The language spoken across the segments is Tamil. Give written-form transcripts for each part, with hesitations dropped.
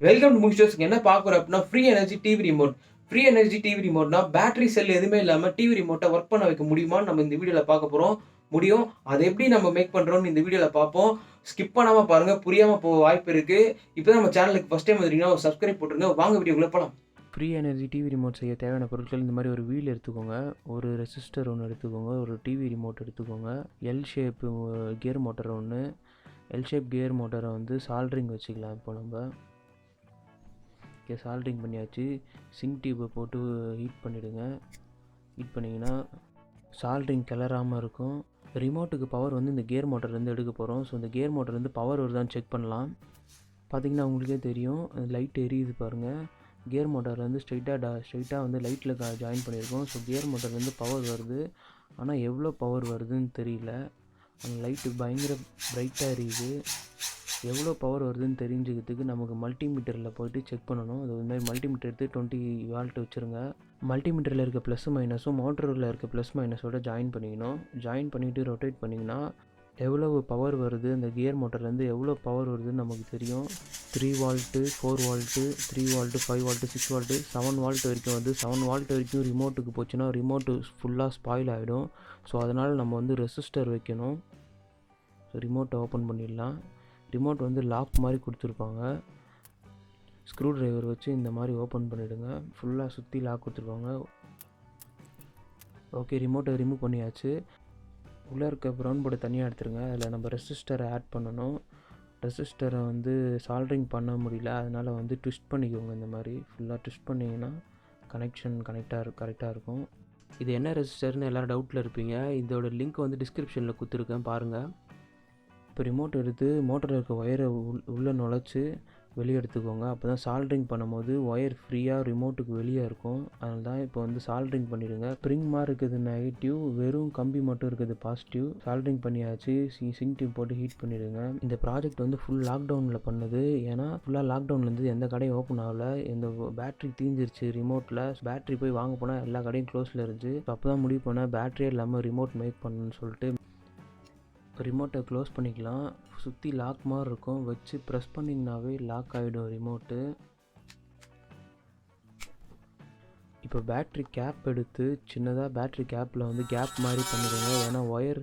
வெல்கம் டு மூவிஸ்டர்ஸ்க்கு என்ன பார்க்க போறோம் அப்படின்னா free energy TV remote. Free energy TV ரிமோட்னா பேட்டரி செல் எதுவுமே இல்லாமல் டிவி ரிமோட்டை ஒர்க் பண்ண வைக்க முடியுமான்னு நம்ம இந்த வீடியோவில் பார்க்க போகிறோம். முடியும். அதை எப்படி நம்ம மேக் பண்ணுறோம்னு இந்த வீடியோவில் பார்ப்போம். ஸ்கிப் பண்ணாமல் பாருங்கள், புரியாமல் போக வாய்ப்பு இருக்குது. இப்போ தான் நம்ம சேனலுக்கு ஃபஸ்ட் டைம் வந்துட்டீங்கன்னா ஒரு சப்ஸ்கிரைப் போட்டுருங்க. வாங்க வீடியோக்குள்ளே போகலாம். ஃப்ரீ எனர்ஜி டிவி ரிமோட் செய்ய தேவையான பொருட்கள் இந்த மாதிரி ஒரு வீல் எடுத்துக்கோங்க, ஒரு ரெசிஸ்டர் ஒன்று எடுத்துக்கோங்க, ஒரு டிவி ரிமோட் எடுத்துக்கோங்க, எல் ஷேப்பு கியர் மோட்டர் ஒன்று. எல் ஷேப் கியர் மோட்டரை வந்து சால்ட்ரிங் வச்சுக்கலாம். இப்போ நம்ம சால்ட்ரிங் பண்ணியாச்சு. சிங்க் டியூப்பை போட்டு ஹீட் பண்ணிவிடுங்க. ஹீட் பண்ணிங்கன்னா சால்ட்ரிங் கிளறாமல் இருக்கும். ரிமோட்டுக்கு பவர் வந்து இந்த கியர் மோட்டர்லேருந்து எடுக்க போகிறோம். ஸோ இந்த கியர் மோட்டர்லேருந்து பவர் வருதான்னு செக் பண்ணலாம். பார்த்திங்கன்னா உங்களுக்கே தெரியும், லைட் எரியுது பாருங்கள். கியர் மோட்டர்லேருந்து ஸ்ட்ரைட்டாக வந்து லைட்டில் ஜாயின் பண்ணியிருக்கோம். ஸோ கியர் மோட்டர்லேருந்து பவர் வருது. ஆனால் எவ்வளோ பவர் வருதுன்னு தெரியல. அந்த லைட்டு பயங்கர ப்ரைட்டாக எரியுது. எவ்வளோ பவர் வருதுன்னு தெரிஞ்சுக்கிறதுக்கு நமக்கு மல்டிமீட்டரில் போய்ட்டு செக் பண்ணணும். அது மாதிரி மல்டிமீட்டர் எடுத்து 20 வால்ட் வச்சுருங்க. மல்டிமீட்டரில் இருக்க ப்ளஸ் மைனஸும் மோட்டரில் இருக்க ப்ளஸ் மைனஸோட ஜாயின் பண்ணிக்கணும். ஜாயின் பண்ணிவிட்டு ரொட்டேட் பண்ணிங்கன்னா எவ்வளவு பவர் வருது, அந்த கியர் மோட்டர்லேருந்து எவ்வளோ பவர் வருதுன்னு நமக்கு தெரியும். 3 volt, 4 volt, 3 volt, 5 volt, 6 volt, 7 volt வரைக்கும் வந்து 7 வால்ட் வரைக்கும் ரிமோட்டுக்கு போச்சுன்னா ரிமோட்டு ஃபுல்லாக ஸ்பாயில் ஆகிடும். ஸோ அதனால் நம்ம வந்து ரெசிஸ்டர் வைக்கணும். ஸோ ரிமோட்டை ஓப்பன் பண்ணிடலாம். ரிமோட் வந்து லாக் மாதிரி கொடுத்துருப்பாங்க. ஸ்க்ரூ ட்ரைவர் வச்சு இந்த மாதிரி ஓப்பன் பண்ணிவிடுங்க. ஃபுல்லாக சுற்றி லாக் கொடுத்துருப்பாங்க. ஓகே, ரிமோட்டை ரிமூவ் பண்ணியாச்சு. உள்ளே இருக்க ப்ரௌன் போர்டை தனியாக எடுத்துருங்க. அதில் நம்ம ரெசிஸ்டரை ஆட் பண்ணணும். ரெசிஸ்டரை வந்து சால்ட்ரிங் பண்ண முடியல, அதனால் வந்து ட்விஸ்ட் பண்ணிக்கோங்க. இந்த மாதிரி ஃபுல்லாக ட்விஸ்ட் பண்ணிங்கன்னா கனெக்ஷன் கரெக்டாக இருக்கும். இது என்ன ரெசிஸ்டர்னு எல்லோரும் டவுட்டில் இருப்பீங்க. இதோட லிங்க் வந்து டிஸ்கிரிப்ஷனில் கொடுத்துருக்கேன், பாருங்கள். இப்போ ரிமோட் எடுத்து மோட்டரில் இருக்க ஒயரை உள்ளே நுழைச்சி வெளியே எடுத்துக்கோங்க. அப்போ தான் சால்ட்ரிங் பண்ணும்போது ஒயர் ஃப்ரீயாக ரிமோட்டுக்கு வெளியே இருக்கும். அதனால தான் இப்போ வந்து சால்ட்ரிங் பண்ணிவிடுங்க. ஸ்ப்ரிங் மாதிரி இருக்குது நெகட்டிவ், வெறும் கம்பி மட்டும் இருக்குது பாசிட்டிவ். சால்ட்ரிங் பண்ணியாச்சு. சிங்க் டியூப் போட்டு ஹீட் பண்ணிவிடுங்க. இந்த ப்ராஜெக்ட் வந்து ஃபுல் லாக்டவுனில் பண்ணது. ஏன்னா ஃபுல்லாக லாக்டவுன்லேருந்து எந்த கடையும் ஓப்பன் ஆகலை. இந்த பேட்ரி தீஞ்சிருச்சு ரிமோட்டில். பேட்ரி போய் வாங்க போனால் எல்லா கடையும் க்ளோஸில் இருந்துச்சு. அப்போ தான் முடிவு பண்ணேன் பேட்ரியே இல்லாமல் ரிமோட் மேக் பண்ணணும்னு சொல்லிட்டு. ரிமோட்டை க்ளோஸ் பண்ணிக்கலாம். சுற்றி லாக் மாதிரி இருக்கும், வச்சு ப்ரெஸ் பண்ணிங்கனாவே லாக் ஆகிடும் ரிமோட்டு. இப்போ பேட்ரி கேப் எடுத்து சின்னதாக பேட்ரி கேப்பில் வந்து கேப் மாதிரி பண்ணிடுங்க. ஏன்னா ஒயர்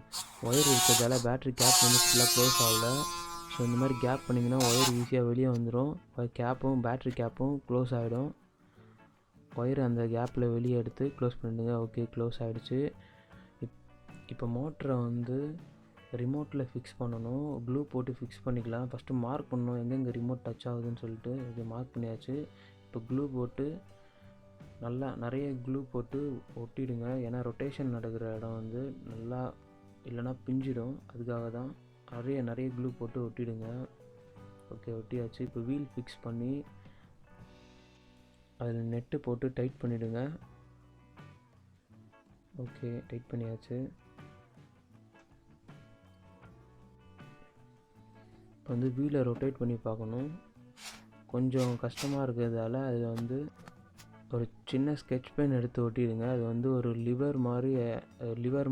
இருக்கிறதால பேட்ரி கேப் வந்து ஃபுல்லாக க்ளோஸ் ஆகலை. ஸோ இந்த மாதிரி கேப் பண்ணிங்கன்னா ஒயர் ஈஸியாக வெளியே வந்துடும். பேட்ரி கேப்பும் க்ளோஸ் ஆகிடும். ஒயர் அந்த கேப்பில் வெளியே எடுத்து க்ளோஸ் பண்ணிடுங்க. ஓகே, க்ளோஸ் ஆகிடுச்சு. இப்போ மோட்டரை வந்து ரிமோட்டில் ஃபிக்ஸ் பண்ணணும். க்ளூ போட்டு ஃபிக்ஸ் பண்ணிக்கலாம். ஃபஸ்ட்டு மார்க் பண்ணணும் எங்கெங்கே ரிமோட் டச் ஆகுதுன்னு சொல்லிட்டு. இது மார்க் பண்ணியாச்சு. இப்போ க்ளூ போட்டு நிறைய க்ளூ போட்டு ஒட்டிடுங்க. ஏன்னா ரொட்டேஷன் நடக்கிற இடம் வந்து நல்லா இல்லைனா பிஞ்சிடும். அதுக்காக தான் நிறைய க்ளூ போட்டு ஒட்டிடுங்க. ஓகே, ஒட்டியாச்சு. இப்போ வீல் ஃபிக்ஸ் பண்ணி அதில் நெட்டு போட்டு டைட் பண்ணிவிடுங்க. ஓகே, டைட் பண்ணியாச்சு. இப்போ வந்து வீலை ரொட்டேட் பண்ணி பார்க்கணும். கொஞ்சம் கஷ்டமாக இருக்கிறதால அதில் வந்து ஒரு சின்ன ஸ்கெட்ச் பென் எடுத்து ஒட்டிடுங்க. அது வந்து ஒரு லிவர்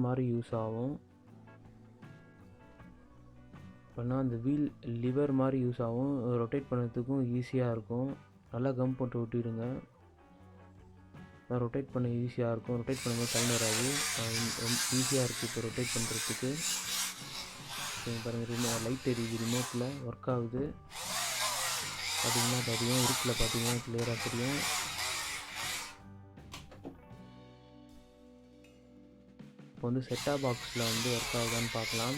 மாதிரி யூஸ் ஆகும். அப்படின்னா அந்த வீல் லிவர் மாதிரி யூஸ் ஆகும். ரொட்டேட் பண்ணுறதுக்கும் ஈஸியாக இருக்கும். நல்லா கம் போட்டு ஒட்டிடுங்க. ரொட்டேட் பண்ண ஈஸியாக இருக்கும். ரொட்டேட் பண்ணும்போது சவுண்ட் வராது. ஈஸியாக இருக்குது இப்போ ரொட்டேட் பண்ணுறதுக்கு. பாருங்கள், லைட் எரியுது, ரிமோட்டில் ஒர்க் ஆகுது. பார்த்தீங்கன்னா தெரியும், இருட்டில் பார்த்தீங்கன்னா கிளியராக தெரியும். இப்போ வந்து செட்டாப் பாக்ஸில் வந்து ஒர்க் ஆகுதான்னு பார்க்கலாம்.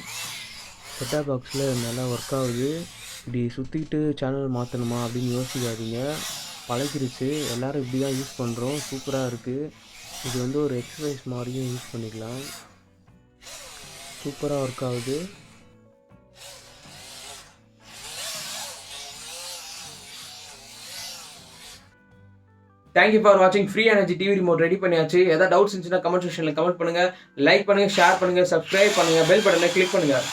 செட்டாப் பாக்ஸில் நல்லா ஒர்க் ஆகுது. இப்படி சுற்றிக்கிட்டு சேனல் மாற்றணுமா அப்படின்னு யோசிக்காதீங்க. பழகிருச்சு, எல்லோரும் இப்படி தான் யூஸ் பண்ணுறோம். சூப்பராக இருக்குது. இது வந்து ஒரு எக்ஸசைஸ் மாதிரியும் யூஸ் பண்ணிக்கலாம். சூப்பராக ஒர்க் ஆகுது. தேங்க்யூ ஃபார் வாட்சிங். Free energy TV remote ready பண்ணியாச்சு. ஏதாவது டவுட்ஸ் இருந்துச்சுன்னா கமெண்ட் செக்ஷனில் கமெண்ட் பண்ணுங்கள். லைக் பண்ணுங்கள், ஷேர் பண்ணுங்கள், சப்ஸ்கிரைப் பண்ணுங்கள், பெல் பட்டனை கிளிக் பண்ணுங்கள்.